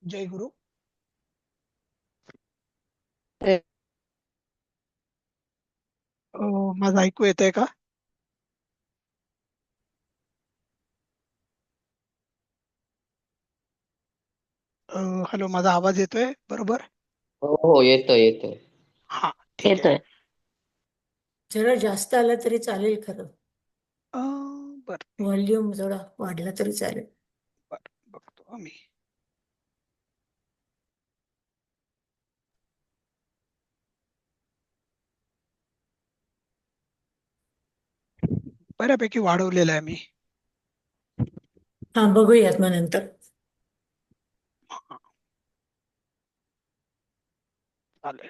जय गुरु. माझं ऐकू येतंय का? हॅलो, माझा आवाज येतोय बरोबर? हो हो, येतोय येतोय. हा, ठीक आहे. येतोय. जरा जास्त आला तरी चालेल खरं. बर व्हॉल्यूम जरा वाढला तरी चालेल. बर, बघतो आम्ही. बऱ्यापैकी वाढवलेला आहे मी. हा, बघूयात मग नंतर. हा, चालेल.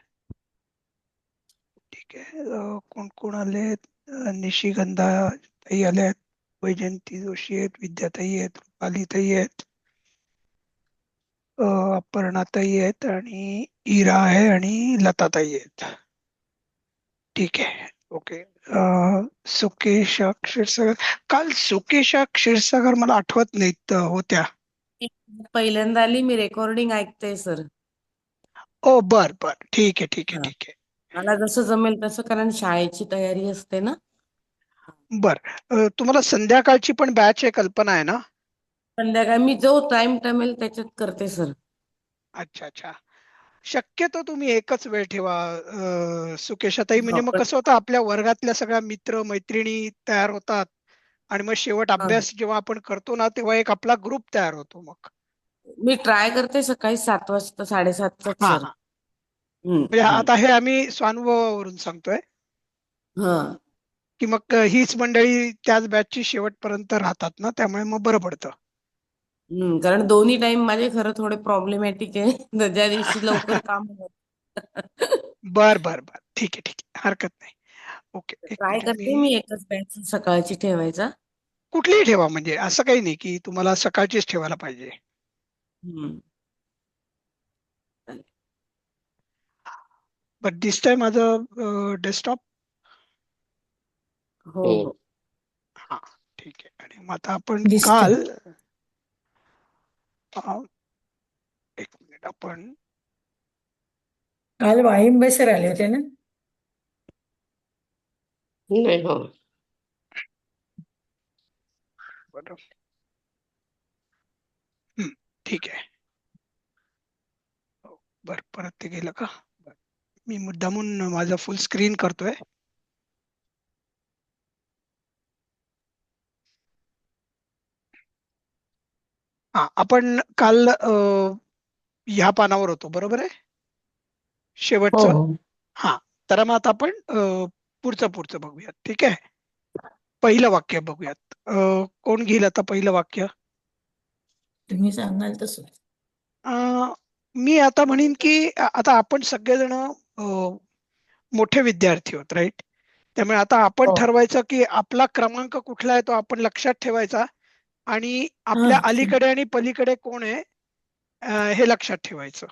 ठीक आहे. कोण कोण आलेत? निशिगंधा ताई आल्यात, वैजयंती जोशी आहेत, विद्याताई आहेत, रुपालीताई आहेत, अपर्णाताई आहेत, आणि इरा आहे, आणि लताताई आहेत. ठीक आहे. ओके. सुकेश क्षीरसागर, काल सुकेश क्षीरसागर मला आठवत नाहीत होत्या. पहिल्यांदा आली, मी रेकॉर्डिंग ऐकते सर. ओ बर बर, ठीक आहे ठीक आहे हा. ठीक आहे. मला जसं जमेल तसं, कारण शाळेची तयारी असते ना. बर, तुम्हाला संध्याकाळची पण बॅच आहे, कल्पना आहे ना? संध्याकाळी मी जो टाइम जमेल त्याच्यात करते सर. अच्छा अच्छा. शक्यतो तुम्ही एकच वेळ ठेवा सुकेशाताई, म्हणजे मग कसं होतं, आपल्या वर्गातल्या सगळ्या मित्र मैत्रिणी तयार होतात, आणि मग शेवट अभ्यास जेव्हा आपण करतो ना, तेव्हा एक आपला ग्रुप तयार होतो मग. मी ट्राय करते सकाळी 7 वाजता, 7:30 हा सर. हा, म्हणजे आता हे आम्ही स्वानुभवावरून सांगतोय हा. की मग हीच मंडळी त्याच बॅचची शेवटपर्यंत राहतात ना, त्यामुळे मग बरं पडतं. कारण दोन्ही टाइम माझे खरं थोडे प्रॉब्लेमॅटिक आहे. ज्या दिवशी लवकर काम होत. बर बर बर, ठीक आहे ठीक आहे, हरकत नाही. ओके, एक ट्राय मिनिट. करते मी एकच बॅच सकाळची ठेवायचा. कुठलीही ठेवा, म्हणजे असं काही नाही की तुम्हाला सकाळचीच ठेवायला पाहिजे. हम्म. बट दिस टाइम माझं डेस्कटॉप. हो हो. हा, ठीक आहे. आणि मग आता आपण दिसतंय. काल एक मिनिट, आपण काल वाळिंबे सर आले होते ना? नाही हो. बरं. ठीक आहे. बर, परत ते गेलं का? बरं. मी मुद्दामून माझा फुल स्क्रीन करतोय. हा, आपण काल ह्या पानावर होतो, बरोबर आहे, हो शेवटचं. हो. हा, तर मग आता आपण पुढचं पुढचं बघूयात. ठीक आहे. पहिलं वाक्य बघूयात. कोण घेईल आता पहिलं वाक्य? तुम्ही सांगाल तसं. मी आता म्हणेन की आता आपण सगळेजण मोठे विद्यार्थी आहोत, राईट? त्यामुळे आता आपण हो. ठरवायचं की आपला क्रमांक कुठला आहे, तो आपण लक्षात ठेवायचा, आणि हा. आपल्या अलीकडे आणि पलीकडे कोण आहे हे लक्षात ठेवायचं.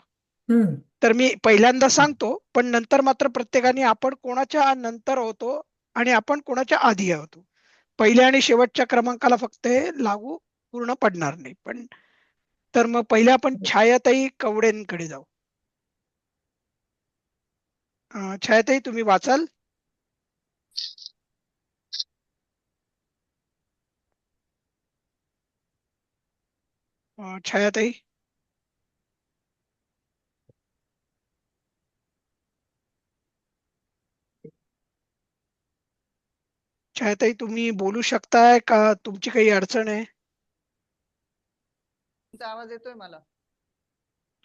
हम्म. तर मी पहिल्यांदा सांगतो, पण नंतर मात्र प्रत्येकाने आपण कोणाच्या नंतर होतो आणि आपण कोणाच्या आधी होतो, पहिल्या आणि शेवटच्या क्रमांकाला फक्त हे लागू पूर्ण पडणार नाही. पण तर मग पहिल्या आपण छायाताई कवडेंकडे जाऊ. छायाताई, तुम्ही वाचाल? छायाताई, छायाताई तुम्ही बोलू शकताय का? तुमची काही अडचण आहे? तुमचा आवाज येतोय मला?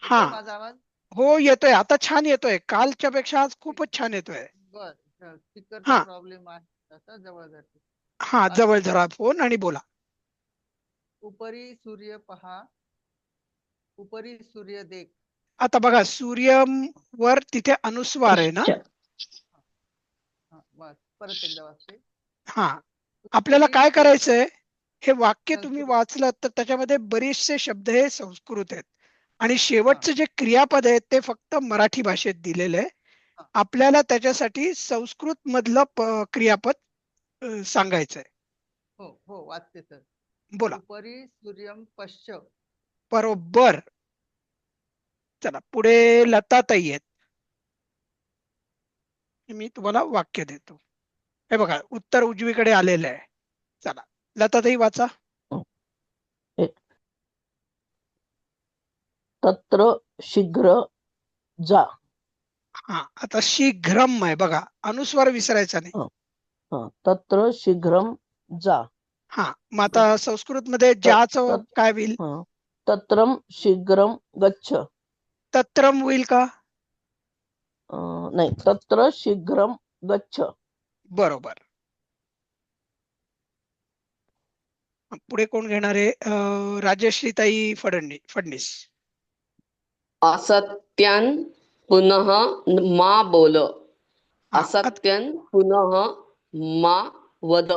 हा, येतोय माझा आवाज? हो येतोय, आता छान येतोय. कालच्या पेक्षा आज खूपच छान येतोय. बर, स्पीकरचा हा प्रॉब्लेम आहे, आता जवळ जाते. हा, जवळ धरा फोन आणि बोला. उपरी सूर्य पहा, उपरी सूर्य देख. आता बघा, सूर्य वर तिथे अनुस्वार आहे ना? अच्छा. परत एकदा वाचते. हा, आपल्याला काय उपरी करायचंय, हे वाक्य तुम्ही संस्कृत वाचलं तर त्याच्यामध्ये बरेचसे शब्द हे संस्कृत आहेत आणि हा शेवटचे जे क्रियापद आहेत ते फक्त मराठी भाषेत दिलेले आहे. हा आपल्याला त्याच्यासाठी संस्कृत मधलं क्रियापद सांगायचंय. हो हो वाचते सर. बोला. उपरी सूर्यम पश्च. बरोबर. चला पुढे लताताई आहेत. मी तुम्हाला वाक्य देतो. हे बघा, उत्तर उजवीकडे आलेलं आहे. चला लताताई वाचा. ए- तत्र शीघ्र जा. हा, आता शीघ्रम आहे बघा, अनुस्वार विसरायचा नाही. हं, तत्र शीघ्रम जा. हा, मग आता संस्कृत मध्ये ज्याचं काय होईल? तत्रम शीघ्रम गच्छ. तत्रम होईल का? नाही, तत्र शीघ्रम गच्छ. बरोबर. पुढे कोण घेणार आहे? राजश्रीताई फडणीस. असत्यान पुनः मा बोल. हा, असत्यान पुनः मा वद.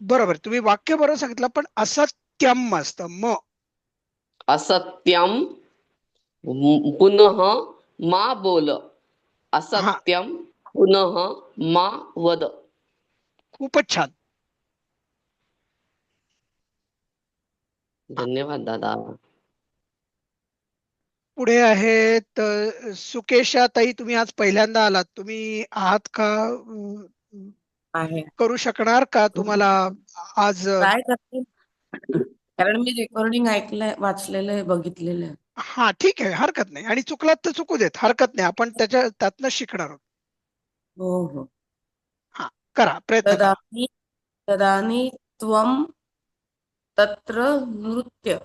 बरोबर, तुम्ही वाक्य बरोबर सांगितलं, पण असत्यम असतं म. असत्यम पुनः मा बोल. हा, असत्यम पुनः मा वद. खूपच छान. धन्यवाद दादा. पुढे आहेत सुकेशाताई. तुम्ही आज पहिल्यांदा आलात, तुम्ही आहात का? आहे. करू शकणार का तुम्हाला आज? ट्राय करते, कारण मी रेकॉर्डिंग ऐकलंय, वाचलेलं आहे, बघितलेलं आहे. हा ठीक आहे, हरकत नाही. आणि चुकलात तर चुकू देत, हरकत नाही. आपण त्यातनं शिकणार आहोत. हो हो. हा, करा, प्रयत्न करा. तदानी तदानी त्वम तत्र नृत्य.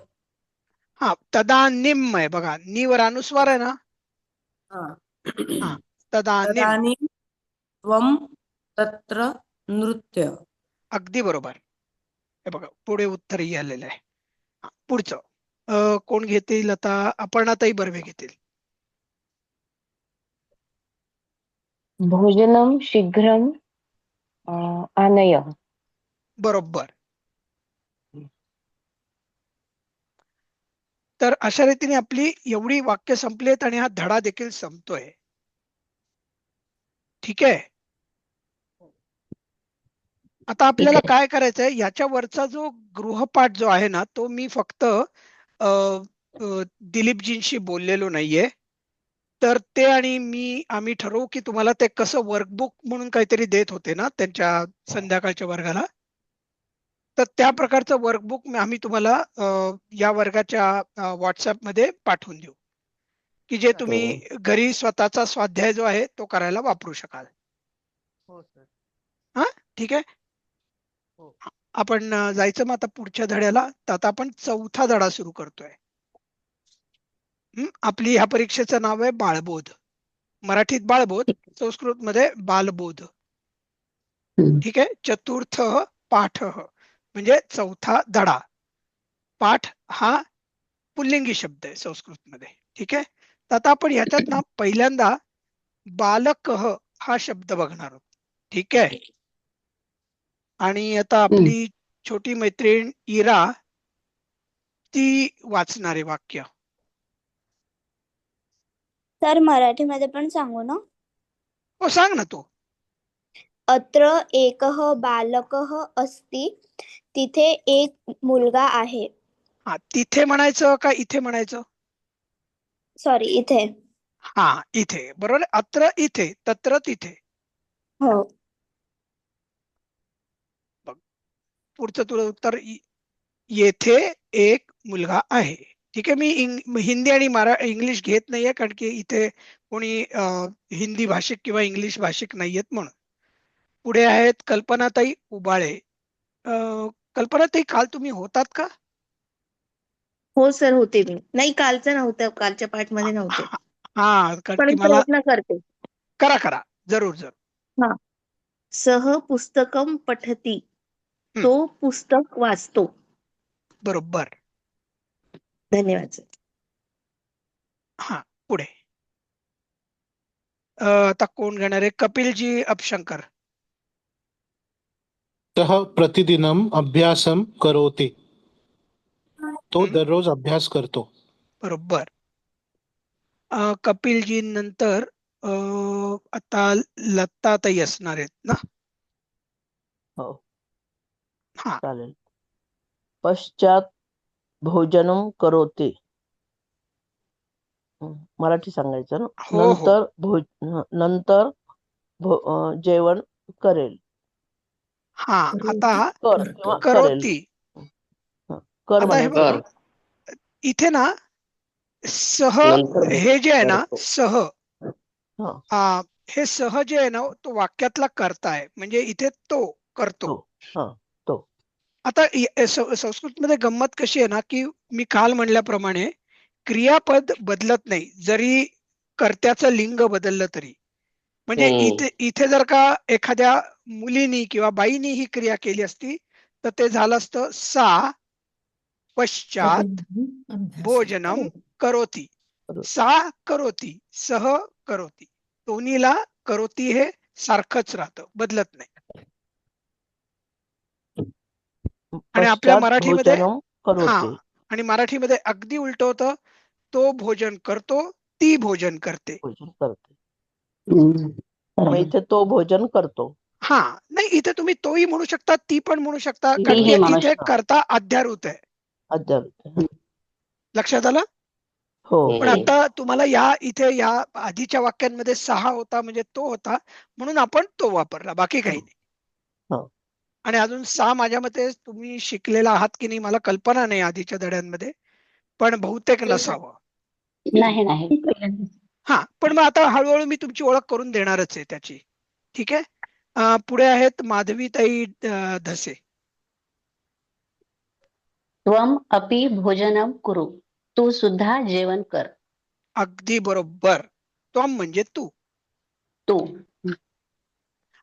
हा, तदानीम आहे बघा, नीवर अनुस्वार आहे ना. हा. हा, तदानीम. तदानी त्वम तत्र नृत्य. अगदी बरोबर. हे बघा, पुढे उत्तरही आलेलं आहे. हा, पुढचं कोण घेतील आता? अपर्णाताई बर्वे घेतील. भोजनं शीघ्रं आनय. बरोबर. तर अशा रीतीने आपली एवढी वाक्य संपलेत आणि हा धडा देखील संपतोय. ठीक आहे. आता आपल्याला आहे. काय करायचंय, याच्या वरचा जो गृहपाठ जो आहे ना, तो मी फक्त दिलीपजींशी बोललेलो नाहीये. तर ते आणि आम्ही ठरवू की तुम्हाला ते कसं वर्कबुक म्हणून काहीतरी देत होते ना त्यांच्या संध्याकाळच्या वर्गाला. तर त्या प्रकारचं वर्कबुक आम्ही तुम्हाला या वर्गाच्या व्हॉट्सअपमध्ये पाठवून देऊ, की जे तुम्ही घरी स्वतःचा स्वाध्याय जो आहे तो करायला वापरू शकाल. हो सर. हा, ठीक आहे. हो. आपण जायचं मग आता पुढच्या धड्याला. तर आता आपण चौथा धडा सुरू करतोय. आपली ह्या परीक्षेचं नाव आहे बाळबोध. मराठीत बाळबोध, संस्कृत मध्ये बालबोध. ठीक आहे. चतुर्थ पाठ म्हणजे चौथा धडा. पाठ हा पुल्लिंगी शब्द आहे संस्कृत मध्ये. ठीक आहे. तर आता आपण ह्याच्यात ना पहिल्यांदा बालक हा शब्द बघणार आहोत. ठीक आहे. आणि आता आपली छोटी मैत्रीण इरा ती वाचणार आहे वाक्य. सर मराठीमध्ये पण सांगू ना? हो, सांग ना तू. अत्र एकः बालकः अस्ति. तिथे एक मुलगा आहे. हा, तिथे म्हणायचं का इथे म्हणायचं? सॉरी, इथे. हा, इथे. बरोबर. अत्र इथे, तत्र तिथे. हो. पुढचं तुला उत्तर येथे एक मुलगा आहे. ठीक आहे. मी हिंदी आणि इंग्लिश घेत नाहीये, कारण की इथे कोणी हिंदी भाषिक किंवा इंग्लिश भाषिक नाहीयेत म्हणून. पुढे आहेत कल्पनाताई उबाळे. कल्पनाताई, काल तुम्ही होतात का? हो सर, होते मी. नाही, कालचं नव्हतं, कालच्या पाठमध्ये नव्हते. हा, कारण पण की मी मला. प्रयत्न करते. करा जरूर. हा. सह पुस्तकम पठती. तो पुस्तक वाचतो. बरोबर. धन्यवाद सर. हा, पुढे आता कोण घेणार आहे? कपिलजी अपशंकर. सः प्रतिदिनम् अभ्यासं करोति. तो हम्म, दररोज अभ्यास करतो. बरोबर. कपिलजी नंतर आता लताताई असणार आहेत ना? हो हा, चालेल. पश्चात भोजनं करोति. मराठी सांगायचं ना. हो हो, नंतर जेवण करेल. हा. आता कर किंवा करेल. करोती. हं, कर आता हे म्हणायचं. कर इथे ना सह नंतर हे जे आहे ना करतो. सह हं, हे सह जे आहे ना तो वाक्यातला कर्ता आहे, म्हणजे इथे तो करतो. तो हं, तो आता संस्कृतमध्ये गंमत कशी आहे ना, की मी काल म्हणल्याप्रमाणे क्रियापद बदलत नाही जरी कर्त्याचं लिंग बदललं तरी. म्हणजे इथे इथे जर का एखाद्या मुलीनी किंवा बाईनी ही क्रिया केली असती तर ते झालं असतं सा पश्चात भोजनम करोती. करोति. सा करोती, सह करोती. दोन्हीला करोती हे सारखंच राहतं, बदलत नाही. आणि आपल्या पश्चात मराठीमध्ये भोजनं हा, करोति. आणि मराठीमध्ये अगदी उलट होतं. तो भोजन करतो, ती भोजन करते. भोजन करते. हम्म. मग इथे तो भोजन करतो. हा, नाही इथे तुम्ही तोही म्हणू शकता, ती पण म्हणू शकता, ती कारण तीही की म्हणू इथे शकता. कर्ता अध्यारूत आहे. अद्याप लक्षात आलं? हो पण आता तुम्हाला इथे या आधीच्या वाक्यांमध्ये सहा होता म्हणजे तो होता, म्हणून आपण तो वापरला, बाकी काही नाही. हो. आणि अजून सा माझ्या मते तुम्ही शिकलेला आहात की नाही मला कल्पना नाही आधीच्या धड्यांमध्ये, पण बहुतेक नसावं. नाही हा, पण मग आता हळूहळू मी तुमची ओळख करून देणारच आहे त्याची. ठीक आहे. पुढे आहेत माधवीताई धसे. त्वम अपि भोजनम कुरु. तू सुद्धा जेवण कर. अगदी बरोबर. त्वम म्हणजे तू. तू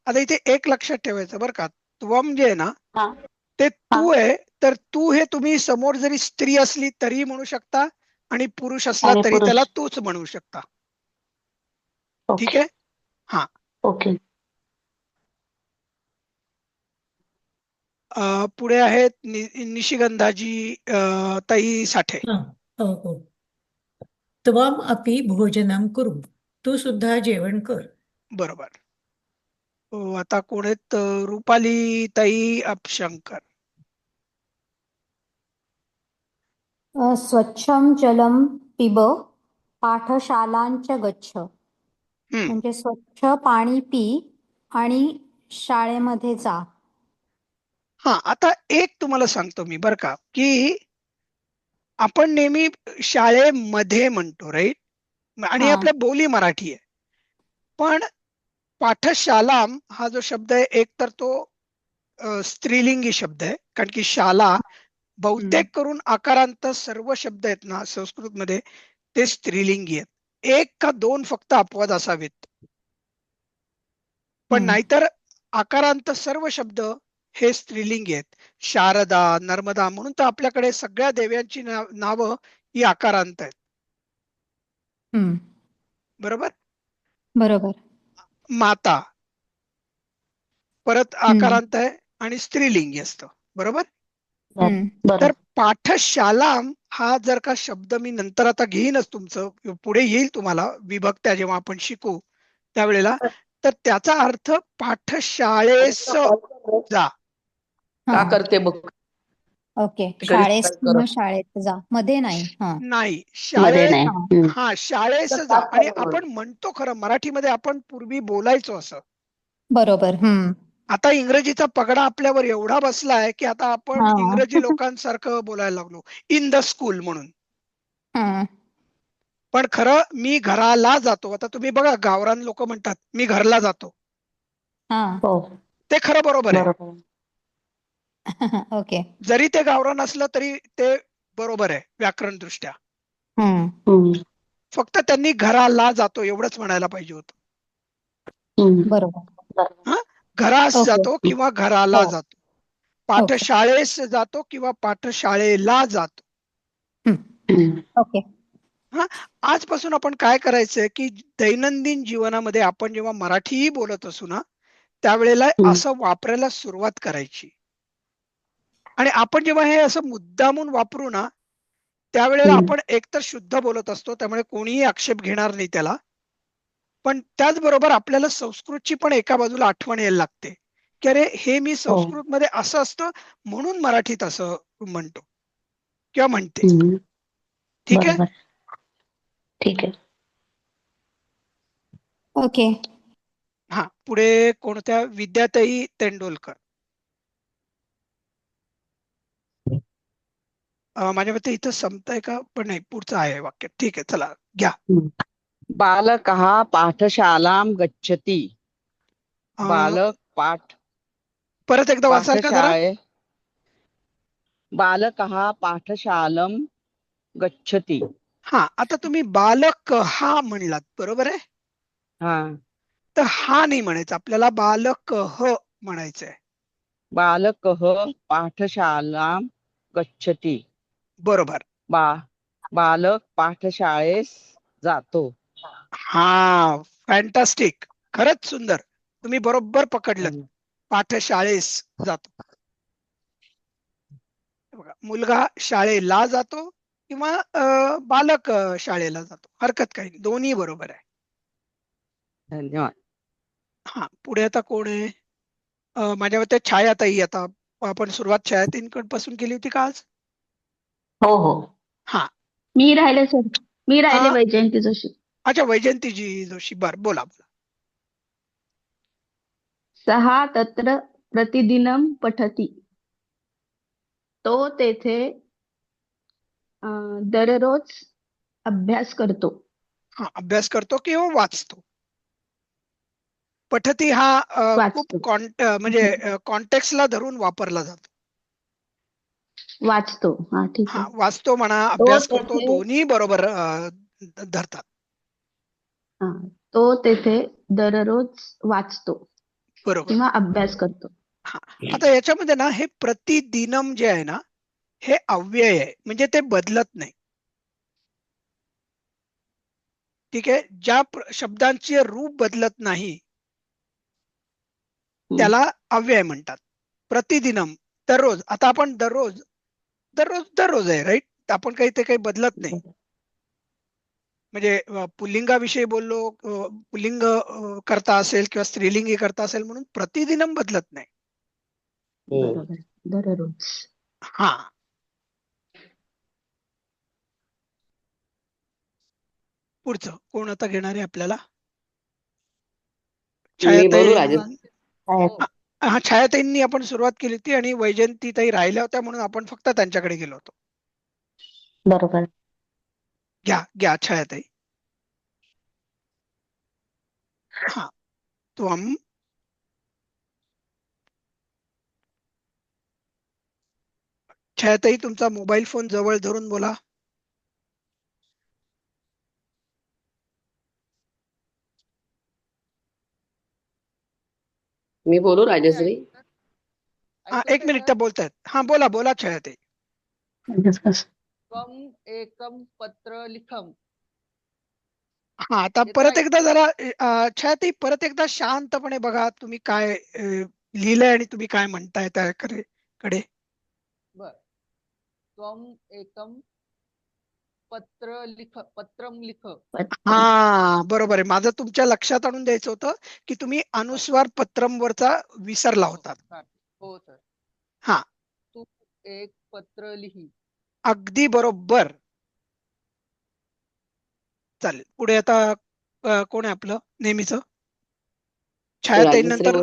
आता इथे एक लक्षात ठेवायचं बरं का, त्वम जे आहे ना हा ते तू आहे, तर तू हे तुम्ही समोर जरी स्त्री असली तरी म्हणू शकता आणि पुरुष असला आणि तरी पुरुष. त्याला तूच म्हणू शकता. ठीक ओके आहे. हा, ओके. पुढे आहेत निशिगंधाजी ताई साठे. हो हो. त्वम अपि भोजनम कुरु. तू सुद्धा जेवण कर. बरोबर. आता कोण आहेत रुपाली ताई अपशंकर. स्वच्छं जलं पिब पाठशालांच गच्छ. म्हणजे स्वच्छ पाणी पी आणि शाळेमध्ये जा. हा, आता एक तुम्हाला सांगतो मी बरं का, की आपण नेहमी शाळेमध्ये म्हणतो राईट, आणि हा. आपल्या बोली मराठी आहे. पण पाठशालाम हा जो शब्द आहे एक तर तो स्त्रीलिंगी शब्द आहे, कारण की शाला बहुतेक करून आकारांत सर्व शब्द आहेत ना संस्कृतमध्ये ते स्त्रीलिंगी आहेत. एक का दोन फक्त अपवाद असावेत, पण नाहीतर आकारांत सर्व शब्द हे स्त्रीलिंगी आहेत. शारदा, नर्मदा, म्हणून तर आपल्याकडे सगळ्या देव्यांची नावं ही आकारांत आहेत. बरोबर. बरोबर. माता परत आकारांत आहे आणि स्त्रीलिंगी असतं. बरोबर. तर पाठशालाम हा जर का शब्द मी नंतर आता घेईनच, तुमचं पुढे येईल तुम्हाला विभक्त्या जेव्हा आपण शिकू त्यावेळेला, तर त्याचा अर्थ पाठशाळेस जा. का करते बघ. ओके. कधी शाळेस काय किंवा करत शाळेत जा, मध्ये नाही. हा नाही, मध्ये शाळेत. नाही. हा, शाळेस जा. आणि आपण म्हणतो खरं मराठीमध्ये, आपण पूर्वी बोलायचो असं. बरोबर. आता इंग्रजीचा पगडा आपल्यावर एवढा बसलाय की आता आपण हा. इंग्रजी लोकांसारखं बोलायला लागलो, इन द स्कूल म्हणून. पण खरं मी घराला जातो. आता तुम्ही बघा, गावरान लोक म्हणतात मी घरला जातो, हो ते खरं बरोबर आहे. बरोबर. ओके. जरी ते गावरान असलं तरी ते बरोबर आहे व्याकरण दृष्ट्या. फक्त त्यांनी घराला जातो एवढंच म्हणायला पाहिजे होतं. बरोबर. घरास ओके. जातो किंवा घराला हो. जातो, पाठशाळेस जातो किंवा पाठशाळेला जातो. ओके. हा, आजपासून आपण काय करायचंय की दैनंदिन जीवनामध्ये आपण जेव्हा मराठीही बोलत असू ना, त्यावेळेला असं वापरायला सुरुवात करायची. आणि आपण जेव्हा हे असं मुद्दामून वापरू ना, त्यावेळेला आपण एकतर शुद्ध बोलत असतो, त्यामुळे कोणीही आक्षेप घेणार नाही त्याला. पण त्याचबरोबर आपल्याला संस्कृतची पण एका बाजूला आठवण यायला लागते, की अरे हे मी संस्कृतमध्ये असं असतं म्हणून मराठीत असं म्हणतो किंवा म्हणते. ठीक आहे? बरोबर. ठीक आहे. ओके. हा, पुढे कोणत्या? विद्याताई तेंडोलकर. माझ्या मते इथं संपताय का? पण नाही, पुढचं आहे वाक्य. ठीक आहे, चला घ्या. बालकः पाठशालां गच्छति. बालक पाठ परत एकदा वाचाल का जरा? पाठशाळे बालकः पाठशालां गच्छति. हा, आता तुम्ही बालक हा म्हणलात, बरोबर आहे? हा, तर हा नाही म्हणायचं, आपल्याला बालक ह म्हणायचंय. बालकः पाठशालां गच्छति. बरोबर. बालक पाठशाळेस जातो. हा, फॅन्टास्टिक, खरंच सुंदर, तुम्ही बरोबर पकडलं. पाठशाळेस जातो. बघा, मुलगा शाळेला जातो किंवा बालक शाळेला जातो, हरकत काही नाही, दोन्ही बरोबर आहे. धन्यवाद. हा, पुढे आता कोण आहे? माझ्या मते छायाताई. आता आपण सुरुवात छायाताईंकडपासून केली होती का आज? हो हो. हा, मी राहिले सर. मी राहिले हा. वैजयंती जोशी. अच्छा, वैजयंतीजी जोशी. बर, बोला बोला. सहा तत्र प्रतिदिनं पठती. तो तेथे दररोज अभ्यास करतो. हा, अभ्यास करतो किंवा वाचतो. पठती हा खूप वाचतो. म्हणजे कॉन्टेक्स्टला धरून वापरला जातो. वाचतो. हा, ठीक हा, आहे. वाचतो म्हणा, तो अभ्यास करतो, तेथे दोन्ही बरोबर धरतात. हा, तो तेथे दररोज वाचतो बरोबर. किंवा अभ्यास करतो. हा, आता याच्यामध्ये ना हे प्रतिदिनम जे आहे ना, हे अव्यय आहे, म्हणजे ते बदलत नाही. ठीक आहे, ज्या शब्दांचे रूप बदलत नाही त्याला अव्यय म्हणतात. प्रतिदिनम, दररोज. आता आपण दररोज दररोज दररोज आहे, राईट? आपण काही ते काही बदलत नाही. म्हणजे पुल्लिंगाविषयी बोललो, पुल्लिंग करता असेल किंवा स्त्रीलिंगी करता असेल म्हणून प्रतिदिनम बदलत नाही. बरोबर. दररोज. हा, पुढचं कोण आता घेणार आहे आपल्याला? मी बोलू राजेश? छायाताई. हा, छायाताईंनी आपण सुरुवात केली होती आणि वैजयंतीताई राहिल्या होत्या म्हणून आपण फक्त त्यांच्याकडे गेलो होतो. बरोबर. घ्या घ्या छायाताई. हा, त्वम छायाताई, तुमचा मोबाईल फोन जवळ धरून बोला. मी बोलू राजश्री? हा, एक मिनिट, त्या बोलतायत. हा, बोला बोला छायाताई. त्वम एकम पत्र लिखम. हा, आता परत एकदा जरा छायाताई, परत एकदा शांतपणे बघा तुम्ही काय लिहिलंय आणि तुम्ही काय म्हणताय त्याकडे. बर. त्वम एकम पत्रम लिख. हा, बरोबर आहे. माझं तुमच्या लक्षात आणून द्यायचं होतं की तुम्ही अनुस्वार पत्रम वरचा विसरला होता. हो सर. हा, तू एक पत्र लिही. अगदी बरोबर. चालेल, पुढे आता कोण आहे आपलं नेहमीच? छायाताईनंतर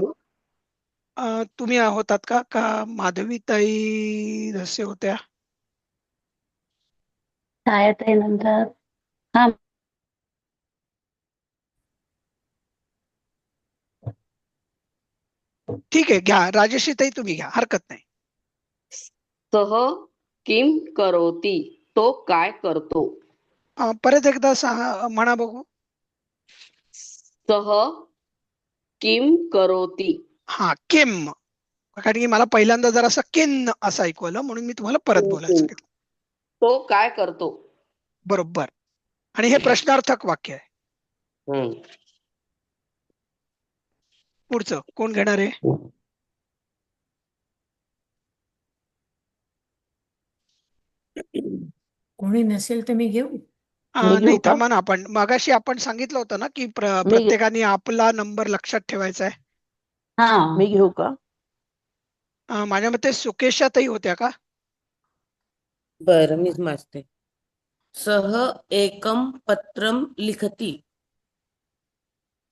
तुम्ही होतात का माधवीताई धसे होत्या? छायाताईनंतर हा, ठीक आहे, घ्या राजेश्रीताई, तुम्ही घ्या, हरकत नाही. सह किम करोती. तो काय करतो. परत एकदा म्हणा बघू. सह किम करोती. हा, किम, कारण की मला पहिल्यांदा जरा असं किन असं ऐकू आलं म्हणून मी तुम्हाला परत बोलायला सांगितलं. तो काय करतो. बरोबर. आणि हे प्रश्नार्थक वाक्य आहे. पुढचं कोण घेणार आहे? कोणी नसेल तर मी घेऊ. मी घेऊ नाही का? थांबा ना, आपण मगाशी आपण सांगितलं होतं ना की मी प्रत्येकाने आपला नंबर लक्षात ठेवायचा आहे. हा मी घेऊ का? माझ्या मते सुकेशाताई होत्या का? बरं मीच वाचते. सह एकम पत्रम लिखती.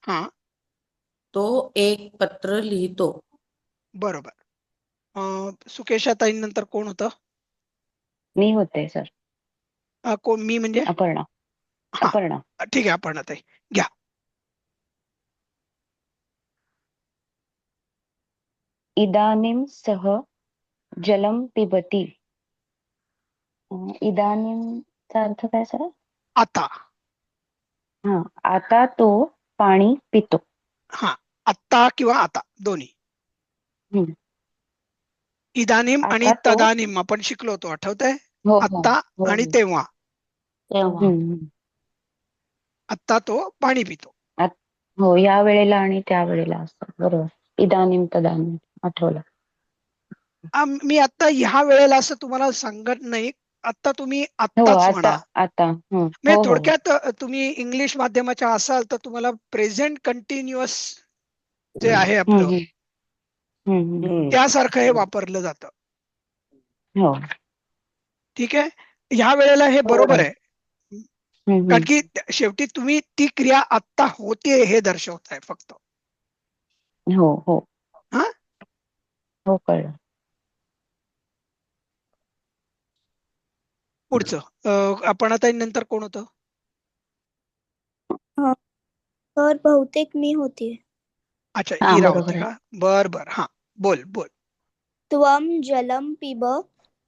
हा तो एक पत्र लिहितो. बरोबर. सुकेशाताई नंतर कोण होतं? मी होते सर. कोण? मी म्हणजे? अपर्णा. हा अपर्णा. ठीक आहे, अपर्णाताई घ्या. इदानीं सः जलं पिबति. इदानींचा अर्थ काय सर? आता. हा, आता तो पाणी पितो. हा, आत्ता किंवा आता दोन्ही. हम्म. इदानीम आणि आता तो तदानीम आपण शिकलो होतो, आठवतंय? हो हो आत्ता हो आणि हो. तेव्हा. तेव्हा. आत्ता तो पाणी पितो. हो, या वेळेला आणि त्या वेळेला असतं. बरोबर. इदानीं तदानीं आठवलं. मी आता ह्या वेळेला असं तुम्हाला सांगत नाही, आता तुम्ही हो, आत्ताच आता म्हणा. आता. म्हणजे हो हो थोडक्यात तुम्ही इंग्लिश माध्यमाच्या असाल तर तुम्हाला प्रेझेंट कंटिन्युअस जे आहे हम्म, आपलं हम्म. त्यासारखं हे वापरलं जातं. हो. ठीक आहे, ह्या वेळेला हे बरोबर आहे. हम्म, कारण की शेवटी तुम्ही ती क्रिया आत्ता होते हे दर्शवताय फक्त. हो हो हा हो, कळलं. पुढचं आपण आता नंतर कोण होतं? तर बहुतेक मी होती. अच्छा, हा, इरा बरोबर होते आहे. का? बर बर, हा बोल बोल. त्वम जलम पिब,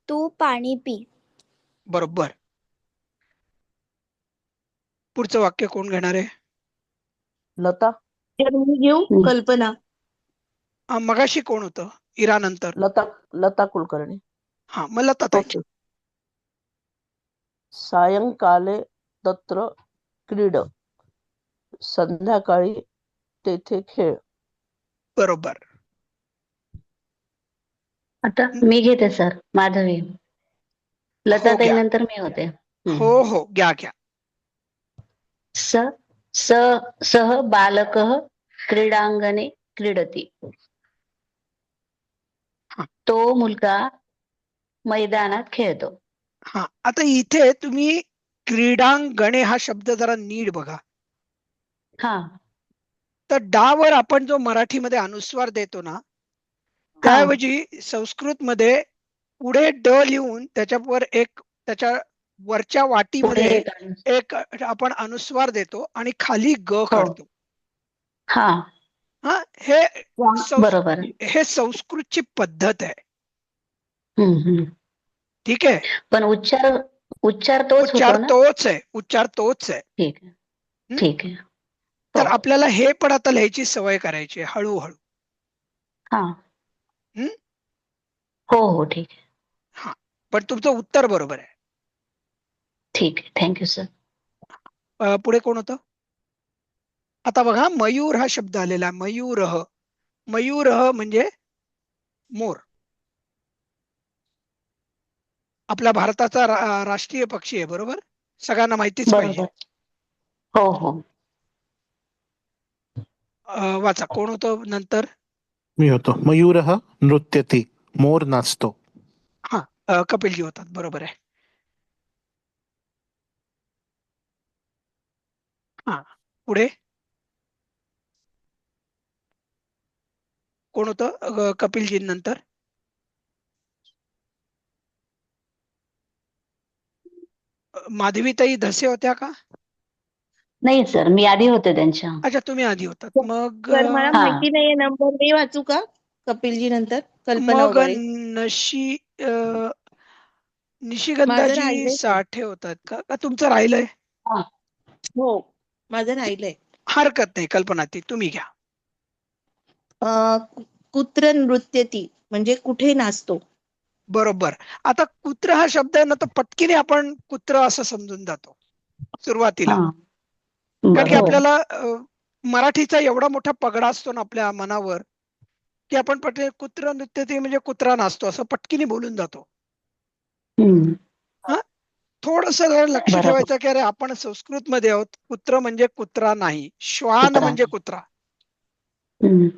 तू पाणी पी. बरोबर. पुढचं वाक्य कोण घेणार आहे? लता. तर मी घेऊ कल्पना. मगाशी कोण होतं? इरा नंतर. लता कुलकर्णी. हा, मला ताई. ओके. सायंकाले तत्र क्रीड. संध्याकाळी तेथे खेळ. बरोबर. आता मी घेते सर. माधवी. हो लताताई घ्या. नंतर मी होते. हो हो, घ्या घ्या. स स सह बालकः क्रीडांगणे क्रीडति. हा. तो मुलगा मैदानात खेळतो. हा, आता इथे तुम्ही क्रीडांगणे हा शब्द जरा नीट बघा. हा तर डावर आपण जो मराठीमध्ये अनुस्वार देतो ना, त्याऐवजी संस्कृत मध्ये पुढे ड लिहून त्याच्यावर त्याच्या वरच्या पुढे वाटीमध्ये एक आहे. एक आपण अनुस्वार देतो आणि खाली ग हो. काढतो. हा हा, हे बरोबर. हे संस्कृतची पद्धत आहे. हम्म. ठीक आहे, पण उच्चार तोच उच्चार होतो ना? तोच आहे, उच्चार तोच आहे. ठीक आहे. ठीक आहे. तर हो. आपल्याला हे पण आता लिहायची सवय करायची आहे हळूहळू. हा. हम्म? हो हो, ठीक आहे. हा, पण तुमचं उत्तर बरोबर आहे. ठीक आहे. Thank you sir. पुढे कोण होतं? आता बघा, मयूर हा शब्द आलेला आहे. मयूरह. मयूरह म्हणजे मोर. आपल्या भारताचा राष्ट्रीय पक्षी आहे, बरोबर? सगळ्यांना माहितीच पाहिजे. बरोबर. हो हो. वाचा, कोण होतं नंतर? मी होतो. मयूरः नृत्यति. मोर नाचतो. हा, कपिलजी होतात, बरोबर आहे. हा, पुढे कोण होतं कपिलजी नंतर? माधवीताई धसे होत्या का? नाही सर, मी आधी होते त्यांच्या. अच्छा, तुम्ही आधी होतात. मग तर मला माहिती नाहीये नंबर. मी वाचू का कपिलजी नंतर? कल्पना मग वगैरे. माझं निशिगंधाजी राहिलंय. साठे होतात का तुमचं राहिलंय? हो, माझं राहिलंय. हरकत नाही, कल्पना ती तुम्ही घ्या. कुत्र नृत्यती म्हणजे कुठे नाचतो. बरोबर. आता कुत्र हा शब्द आहे ना, तर पटकीने आपण कुत्र असं समजून जातो सुरुवातीला. कारण की आपल्याला मराठीचा एवढा मोठा पगडा असतो ना आपल्या मनावर, की आपण पटकन कुत्र नृत्यती म्हणजे कुत्रा नाचतो असं पटकीने बोलून जातो. हम्म. हा, थोडस लक्ष बरोबर. ठेवायचं की अरे आपण संस्कृत मध्ये आहोत. कुत्र म्हणजे कुत्रा नाही, श्वान कुत्रा. म्हणजे कुत्रा. हम्म.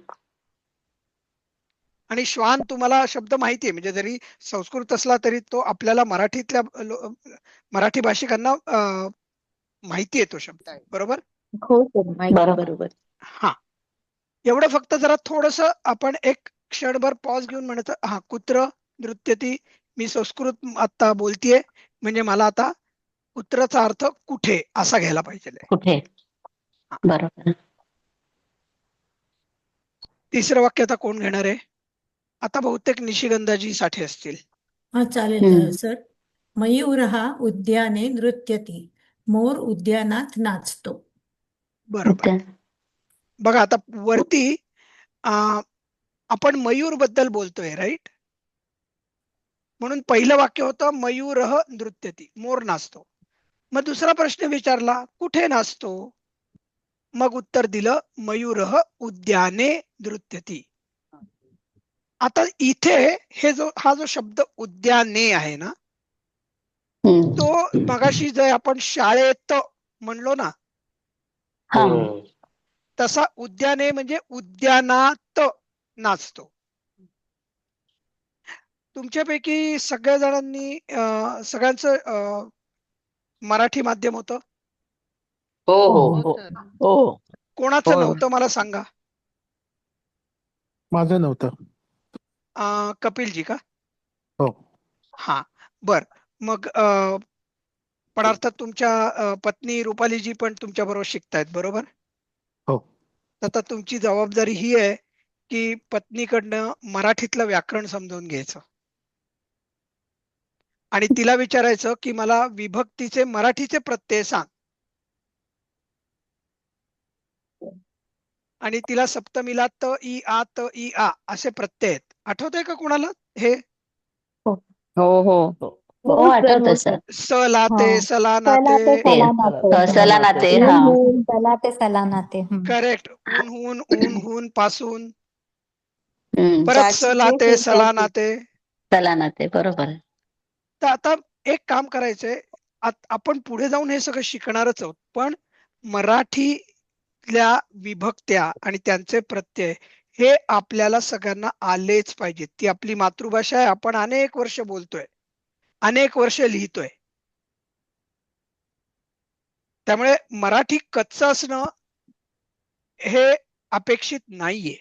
आणि श्वान तुम्हाला शब्द माहिती आहे, म्हणजे जरी संस्कृत असला तरी तो आपल्याला मराठीतल्या मराठी भाषिकांना माहिती आहे तो शब्द, बरोबर? हो सर माहिती बरोबर. बरोबर. हा, एवढं फक्त जरा थोडस आपण एक क्षणभर पॉज घेऊन म्हणायचं, हा कुत्र नृत्यती, मी संस्कृत आता बोलतीये म्हणजे मला आता कुत्राचा अर्थ कुठे असा घ्यायला पाहिजे. कुठे? बरोबर. तिसरं वाक्य आता कोण घेणार आहे? आता बहुतेक निशिगंधाजी साठे असतील. हा चालेल हम्म. सर. मयूरः उद्याने नृत्यति. मोर उद्यानात नाचतो. बरोबर. उद्यान. बघा आता वरती आपण मयूर बद्दल बोलतोय, राईट? म्हणून पहिलं वाक्य होतं मयूरः नृत्यति, मोर नाचतो. मग दुसरा प्रश्न विचारला, कुठे नाचतो? मग उत्तर दिलं मयूरः उद्याने नृत्यति. आता इथे हा जो शब्द उद्याने आहे ना, हम्म. तो मगाशी जर आपण शाळेत म्हणलो ना, हा. तसा उद्याने म्हणजे उद्यानात नाचतो. तुमच्यापैकी सगळ्या जणांनी सगळ्यांचं मराठी माध्यम होतं? हो हो हो हो सर. हो कोणाचं हो. नव्हतं मला सांगा? माझं नव्हतं. कपिलजी का? हो. हा, बर. मग पण अर्थात तुमच्या पत्नी रुपालीजी पण तुमच्या बरोबर शिकतायत, बरोबर? हो. आता तुमची जबाबदारी ही आहे की पत्नीकडनं मराठीतलं व्याकरण समजावून घ्यायचं आणि तिला विचारायचं की मला विभक्तीचे मराठीचे प्रत्यय सांग, आणि तिला सप्तमीला त ई आ त ई आ असे प्रत्यय आहेत. आठवतंय का कोणाला हे? हो हो हो हो आठवतं हो सर. सर. स लाते, हो. सला सला ते नाते. ते सलानाते. सलानाते. सलानाते. हा. सला ते सलानाते. करेक्ट. ऊन हून पासून, हम्म. परत स लाते, सला नाते. सलानाते. बरोबर. तर आता एक काम करायचंय, आपण पुढे जाऊन हे सगळं शिकणारच आहोत, पण मराठीतल्या विभक्त्या आणि त्यांचे प्रत्यय हे आपल्याला सगळ्यांना आलेच पाहिजेत. ती आपली मातृभाषा आहे, आपण अनेक वर्ष बोलतोय, अनेक वर्ष लिहितोय. त्यामुळे मराठी कच्चं असणं हे अपेक्षित नाहीये.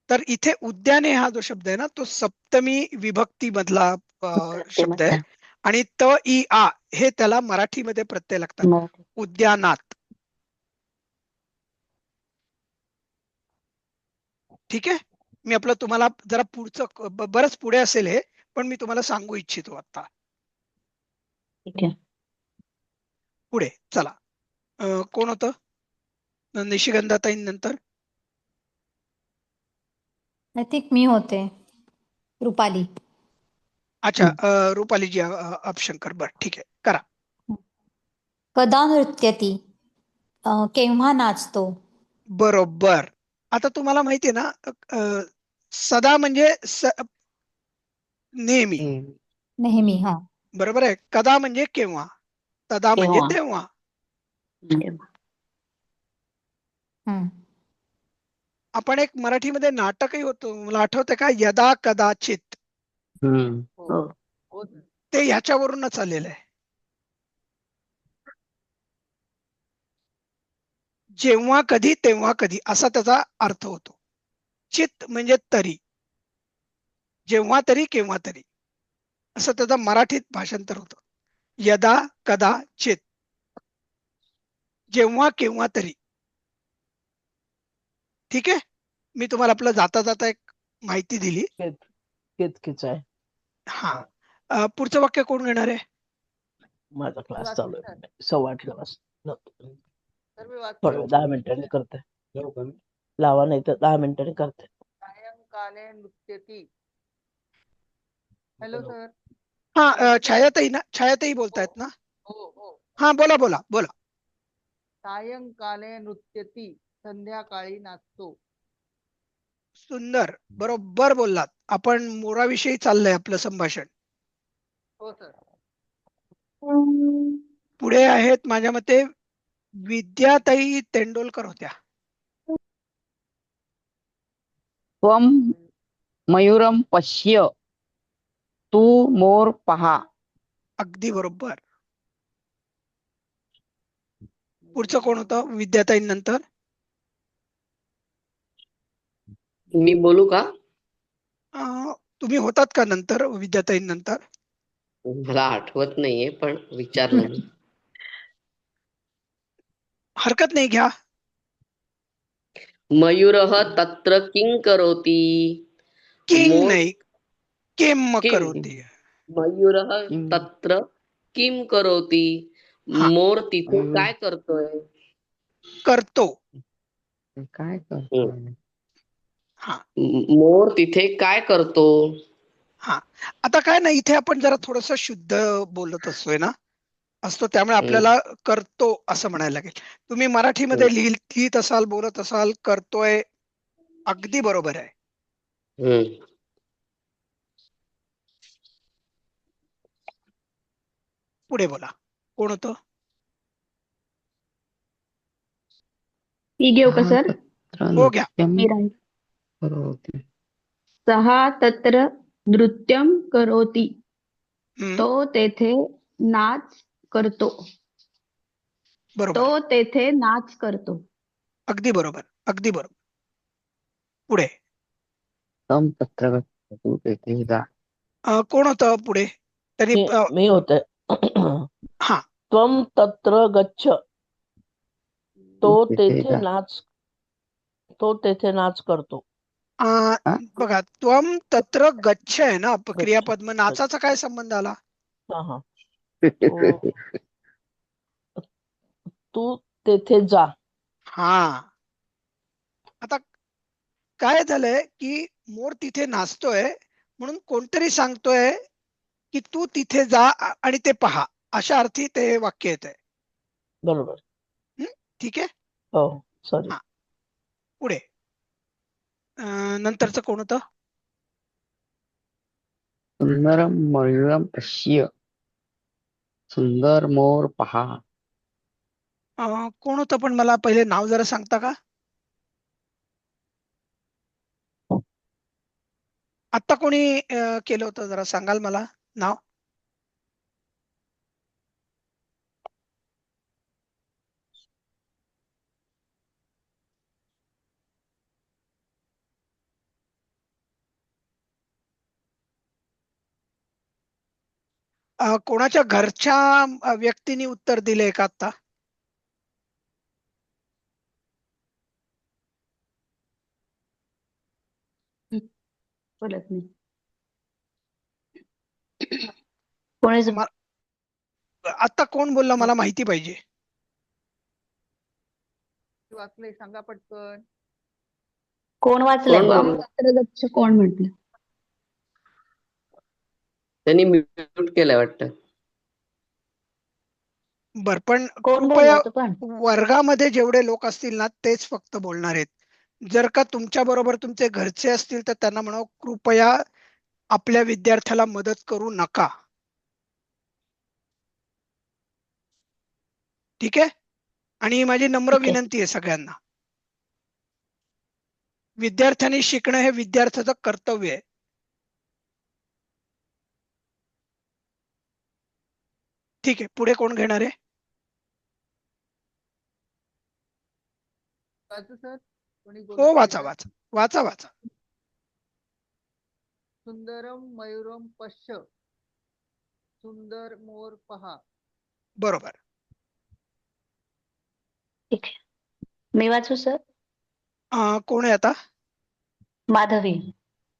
तर इथे उद्याने हा जो शब्द आहे ना, तो सप्तमी विभक्ती मधला शब्द आहे आणि त ई आ हे त्याला मराठीमध्ये प्रत्यय लागतात. मराठी. उद्यानात. ठीक आहे, मी आपलं तुम्हाला जरा पुढचं बरंच पुढे असेल हे, पण मी तुम्हाला सांगू इच्छितो आता. ठीक आहे. पुढे चला. कोण होतं? निशिगंधाताई नंतर? आय थिंक मी होते, रुपाली. अच्छा, रुपालीजी अभशंकर. बर, ठीक आहे, करा. कदा नृत्यती. केव्हा नाचतो. बरोबर. आता तुम्हाला माहितीये ना, सदा म्हणजे नेहमी, नेहमी. हा. बरोबर आहे. कदा म्हणजे केव्हा, तदा म्हणजे केव्हा. तेव्हा. हम्म. आपण एक मराठीमध्ये नाटकही होतो, मला आठवतंय का, यदा कदाचित. हो हो हो सर. ते ह्याच्यावरूनच आलेलं आहे. जेव्हा कधी तेव्हा कधी असा त्याचा अर्थ होतो. चित म्हणजे तरी, जेव्हा तरी केव्हा तरी असं त्याचं मराठीत भाषांतर होतं. यदा कदा चित, जेव्हा केव्हा तरी. ठीक आहे, मी तुम्हाला आपलं जाता जाता एक माहिती दिली. केतकीच आहे. हा, पुढचं वाक्य कोण घेणार आहे? माझा क्लास वाचतो चालू सर. आहे, 8:15 वाजता. सर मी वाचतो. थोडं 10 मिनिटांनी करते. लावा नाही तर 10 मिनिटांनी करते. सायंकाले नृत्यती. Hello sir. हा, छायाताई ना, छायाताई बोलतायत ना? हो हो. हा बोला बोला बोला. सायंकाले नृत्यती, संध्याकाळी नाचतो. सुंदर, बरोबर बोललात. आपण मोराविषयी चाललंय आपलं संभाषण. हो सर. पुढे आहेत माझ्या मते विद्याताई तेंडोलकर होत्या. त्वम मयूरम पश्य, तू मोर पहा. अगदी बरोबर. पुढचं कोण होतं विद्याताईंनंतर? मी बोलू का? तुम्ही होतात का नंतर विद्याताईंनंतर? मला आठवत नाहीये पण विचारलं मी. हरकत नाही, घ्या. मयूरः तत्र किं करोति? किंग मोर नाही, किम किं करोती. मयूरः तत्र किं करोति? हा, मोर तिथे काय करतोय? करतो. काय करतो? हा मोर तिथे काय करतो? हा. आता काय ना, इथे आपण जरा थोडस शुद्ध बोलत असतोय ना, असतो, त्यामुळे आपल्याला करतो असं म्हणायला लागेल. तुम्ही मराठीमध्ये लिहित असाल, बोलत असाल, करतोय, अगदी बरोबर आहे. पुढे बोला, कोण होतं? मी घेऊ का सर? हो, घ्या. मी राहील. सः तत्र नृत्यं करोति. तो तेथे नाच करतो. बरोबर, तो तेथे नाच करतो. अगदी बरोबर, अगदी बरोबर. पुढे तम तत्र गच्छतु तेथे जा. कोण होतं पुढे? त्यांनी मी होते. हा, त्वम तत्र गच्छ, तो तेथे नाच करतो. बघा, त्वम तत्र गच्छ आहे ना क्रियापद, मग नाचाचा काय संबंध आला? हा. तू तेथे जा. हा. आता काय झालंय की मोर तिथे नाचतोय म्हणून कोणतरी सांगतोय की तू तिथे जा आणि ते पहा, अशा अर्थी ते वाक्य येत आहे. बरोबर. ठीक आहे. हो, सॉरी. हा, पुढे नंतरचं कोण होतं? सुंदरम मयूरम पश्य, सुंदर मोर पहा. कोण होतं, पण मला पहिले नाव जरा सांगता का? आता कोणी केलं होतं, जरा सांगाल मला नाव? कोणाच्या घरच्या व्यक्तीने उत्तर दिले का आता? बोलत नाही. आता कोण बोलला, मला माहिती पाहिजे. वाचलंय, सांगा पटकन. कोण वाचलंय? कोण म्हटलं? त्यांनी म्यूट केलंय वाटतं. बर, पण कोण बोललं कृपया होतं पण? वर्गामध्ये जेवढे लोक असतील ना तेच फक्त बोलणार आहेत. जर का तुमच्या बरोबर तुमचे घरचे असतील तर त्यांना म्हणावं, कृपया आपल्या विद्यार्थ्याला मदत करू नका. ठीक आहे. आणि ही माझी नम्र ठीक आहे. विनंती आहे सगळ्यांना. विद्यार्थ्यांनी शिकणं हे विद्यार्थ्याचं कर्तव्य आहे. ठीक आहे, पुढे कोण घेणार आहे? वाचू सर? कोणी हो, बोलत वाचा नाही? वाचा वाचा वाचा. सुंदरम मयूरम पश्य, सुंदर मोर पहा. बरोबर. ठीक आहे. मी वाचू सर? कोण आहे आता? माधवी.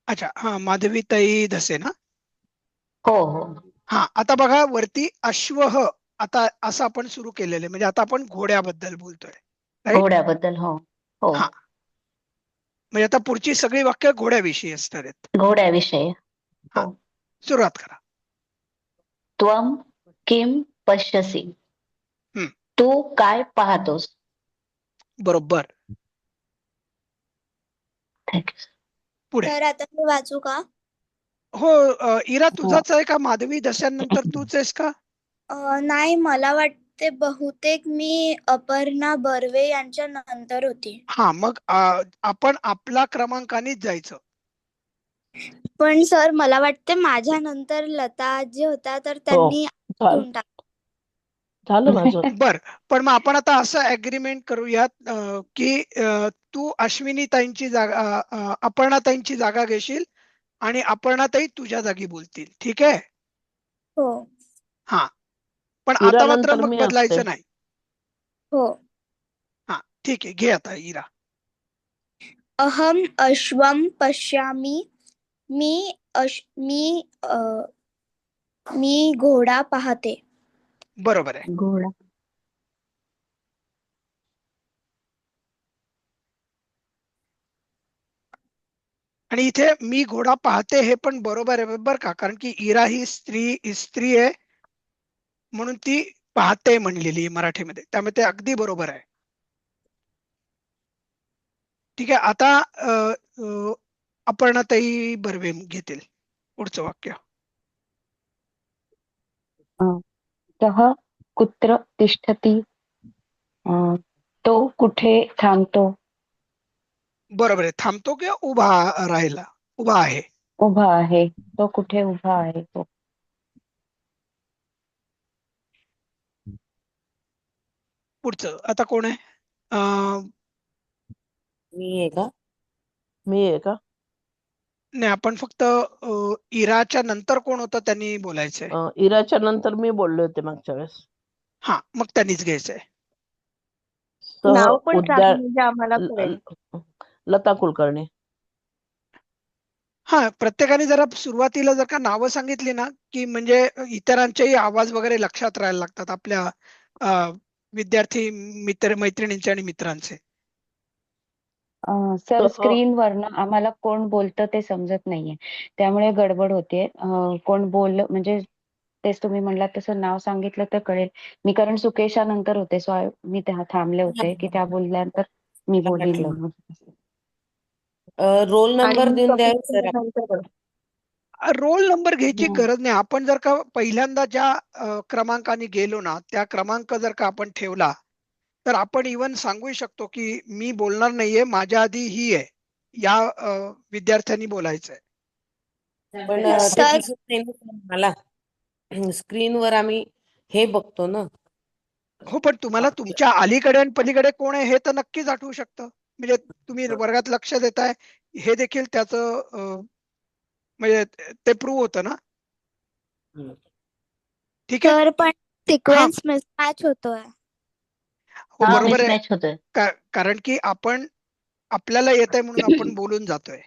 अच्छा, हा, माधवीताई धसे ना? हो हो. हा, आता बघा वरती अश्वह, आता असं आपण सुरू केलेलं आहे, म्हणजे आता आपण घोड्याबद्दल बोलतोय. राईट? घोड्याबद्दल. हो हो. हा, म्हणजे आता पुढची सगळी वाक्य घोड्याविषयी असणार आहेत. घोड्याविषयी. हा, हो. सुरुवात करा. त्वम किम पश्यसि? तू काय पाहतोस? बरोबर. थँक्यू. पुढे. तर आता मी वाचू का? हो, इरा तुझाच आहे का? माधवी दशानंतर तूच आहेस का? नाही, मला वाटते बहुतेक मी अपर्णा बर्वे यांच्या नंतर होती. हा, मग आपण आपला क्रमांकानेच जायचं. पण सर मला वाटते माझ्या नंतर लता जे होत्या तर त्यांनी झालं घेऊन टाक. झालं माझं. बर, पण मग आपण आता असं ऍग्रीमेंट करूयात की तू अश्विनी ताईंची जागा, अपर्णा ताईंची जागा घेशील आणि अपर्णा ताई तुझ्या जागी बोलतील. ठीक आहे? हो हा, पण इरा आता मात्र नंतर मग मी असते. बदलायचं नाही. हो. हा, ठीक आहे, घे आता इरा. अहम अश्वम पश्यामी. मी मी घोडा पाहते. बरोबर आहे. घोडा. आणि इथे मी घोडा पाहते हे पण बरोबर आहे बरं का, कारण की इरा ही स्त्री आहे म्हणून ती पाहते म्हणलेली आहे मराठीमध्ये, त्यामुळे ते अगदी बरोबर आहे. ठीक आहे, आता अपर्णाताई बर्वे घेतील पुढचं वाक्य. सः कुत्र तिष्ठति? तो कुठे थांबतो? बरोबर आहे. थांबतो किंवा उभा आहे. उभा आहे. तो कुठे उभा आहे तो? पुढचं आता कोण आहे? मी आहे का? मी आहे का? नाही, आपण फक्त इराच्या नंतर कोण होतं त्यांनी बोलायचंय. इराच्या नंतर मी बोलले होते मागच्या वेळेस. हा, मग त्यांनीच घ्यायचंय. सह नाव पण सांग उद्यान म्हणजे आम्हाला कळेल. लता कुलकर्णी. हा, प्रत्येकाने जरा सुरुवातीला जर का नावं सांगितली ना की म्हणजे इतरांचेही आवाज वगैरे लक्षात राहायला लागतात आपल्या विद्यार्थी मैत्रिणींचे आणि मित्रांचे. सर, सह स्क्रीनवरनं आम्हाला कोण बोलतं ते समजत नाहीये, त्यामुळे गडबड होते. कोण बोललं म्हणजे तेच तुम्ही म्हणलात तसं नाव सांगितलं तर कळेल. मी कारण सुकेशानंतर होते, सो मी थांबले होते की त्या बोलल्यानंतर मी बोलीन. रोल नंबर आणि देऊन द्यावे कपिल सर. नंतर रोल नंबर घ्यायची हं. गरज नाही. आपण जर का पहिल्यांदा ज्या क्रमांकाने गेलो ना त्या क्रमांक जर का आपण ठेवला तर आपण इव्हन सांगू शकतो की मी बोलणार नाहीये, माझ्या आधी ही आहे, या विद्यार्थ्यांनी बोलायचंय. पण ते सर दिसत नाही ना sir मला. स्क्रीनवर आम्ही हे बघतो ना. हो, पण तुम्हाला तुमच्या अलीकडे आणि पलीकडे कोण आहे हे तर नक्कीच आठवू शकतं. म्हणजे तुम्ही वर्गात लक्ष देताय हे देखील त्याचं म्हणजे ते प्रूव्ह होतं ना. हम्म. ठीक आहे. सर पण हा, सिक्वेन्स मिसमॅच होतोय. हो हा, बरोबर आहे. मिसमॅच होतोय. कारण की आपल्याला येत आहे म्हणून आपण बोलून जातोय.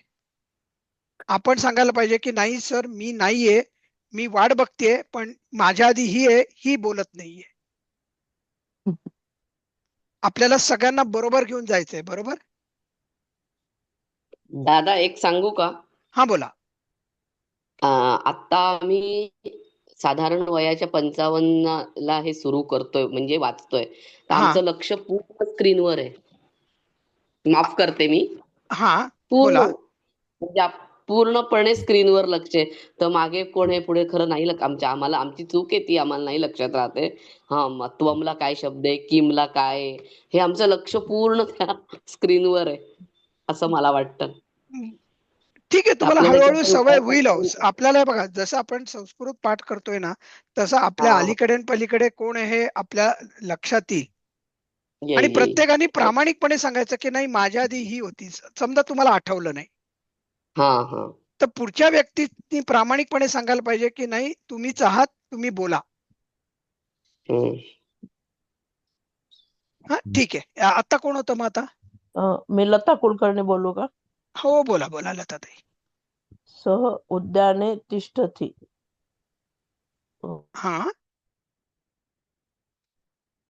आपण सांगायला पाहिजे की नाही सर, मी नाहीये, मी वाट बघतेय, पण माझ्या आधी ही आहे, ही बोलत नाहीये. आपल्याला सगळ्यांना बरोबर घेऊन जायचंय. बरोबर. दादा एक सांगू का? हा, बोला. आता आम्ही साधारण वयाच्या 55 हे सुरू करतोय म्हणजे वाचतोय, तर हा आमचं लक्ष पूर्ण स्क्रीनवर आहे. माफ करते मी. हा, पूर्ण बोला. म्हणजे पूर्णपणे स्क्रीनवर लक्ष आहे. तर मागे कोण आहे पुढे खरं नाही आम्हाला आमची चूक आहे ती आम्हाला नाही लक्षात राहते. हा, मग त्वमला काय शब्द आहे, किमला काय आहे, हे आमचं लक्ष पूर्ण त्या स्क्रीनवर आहे असं मला वाटतं. ठीक आहे, तुम्हाला आपलं हळूहळू त्याच्यात सवय उपाय होईल. करता आपल्याला बघा, जसं आपण संस्कृत पाठ करतोय ना तसं आपल्या हा, अलीकडे आणि पलीकडे कोण आहे हे आपल्या लक्षात येईल. आणि येईल येईल. प्रत्येकाने प्रामाणिकपणे सांगायचं की नाही, माझ्या आधी ही होती. समजा तुम्हाला आठवलं नाही हा हा तर पुढच्या व्यक्तीने प्रामाणिकपणे सांगायला पाहिजे की नाही, तुम्हीच आहात, तुम्ही बोला. हम्म. हा, ठीक आहे. आता कोण होतं मग आता? मी लता कुलकर्णी बोलू का? हो, बोला बोला लताताई. सह उद्याने तिष्ठति. हा,